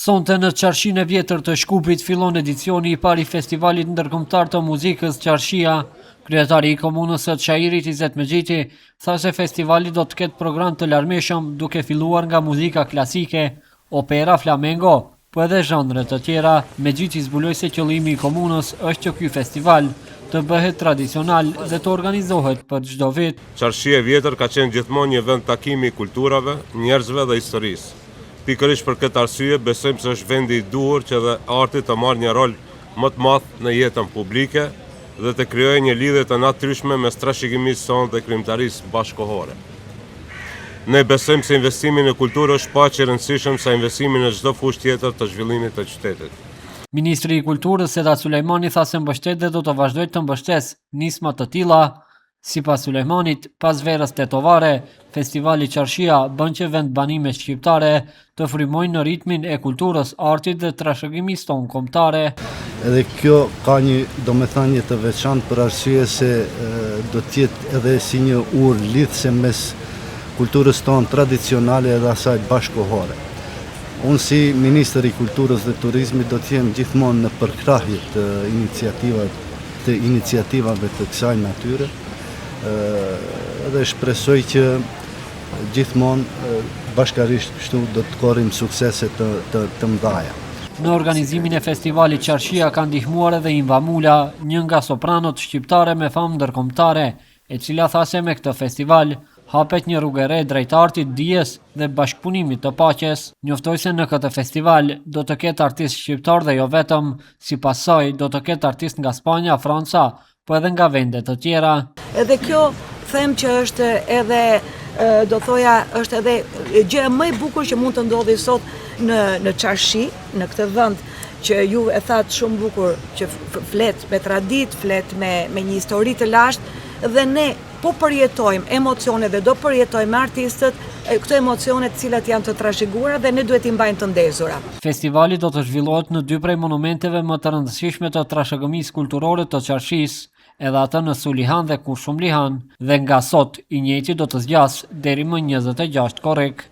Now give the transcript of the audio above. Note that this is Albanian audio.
Sonte në Qarshinë e vjetër të Shkupit fillon edicioni i parë i Festivalit Ndërkombëtar të Muzikës Qarshia. Kryetari i komunës së Çajirit Izet Mexhiti tha se festivali do të ketë program të larmishëm duke filluar nga muzika klasike, opera, flamengo, po edhe zhanre të tjera. Mexhiti zbuloi se qëllimi i komunës është që ky festival të bëhet tradicional dhe të organizohet për çdo vit. Qarshia e vjetër ka qenë gjithmonë një vend takimi i kulturave, njerëzve dhe historisë. Pikërisht për këtë arsye besojmë se është vendi i duhur që dhe arti të marrë një rol më të madh në jetën publike dhe të krijojë një lidhje të natyrshme mes trashëgimisë sonë dhe krijimtarisë bashkëkohore. Ne besojmë se investimi në kulturë është paq i rëndësishëm sa investimi në çdo fushë tjetër të zhvillimit të qytetit. Ministri i Kulturës Sedat Sulejmani tha se mbështet dhe do të vazhdojë të mbështesë nisma të tilla. Sipas Sulejmanit, pas verës tetovare, festivali Qarshia bën që vendbanime shqiptare të frymojnë në ritmin e kulturës, artit dhe trashëgimisë tonë kombëtare. Edhe kjo ka një domethënie të veçantë për arsye se do të jetë edhe si një urë lidhëse mes kulturës tonë tradicionale dhe asaj bashkëkohore. Unë si Ministër i Kulturës dhe Turizmit do të jem gjithmonë në përkrahje të iniciativave të kësaj natyre. Dhe shpresoj që gjithmonë bashkarisht kështu do të korrim suksese të mëdha. Në organizimin e festivalit Qarshia ka ndihmuar edhe Inva Mula, një nga sopranot shqiptare me famë ndërkombëtare, e cila tha se me këtë festival hapet një rrugë e re drejt artit, dijes dhe bashkëpunimit të paqes. Njoftoi se në këtë festival do të ketë artistë shqiptar dhe jo vetëm, sipas saj do të ketë artistë nga Spanja, Franca, po edhe nga vende të tjera. Edhe kjo them që është edhe do thoja është edhe gjë më e bukur që mund të ndodhi sot në Qarshi, në këtë vend që ju e thatë shumë bukur, që flet me traditë, flet me një histori të lashtë, dhe ne po përjetojmë emocione dhe do përjetojmë artistët këto emocione të cilat janë të trashëguara dhe ne duhet i mbajmë të ndezura. Festivali do të zhvillohet në dy prej monumenteve më të rëndësishme të trashëgimisë kulturore të Qarshis, edhe atë në Sulihan dhe Kurshumlihan, dhe nga sot i njëjti do të zgjas deri më 26 korrik.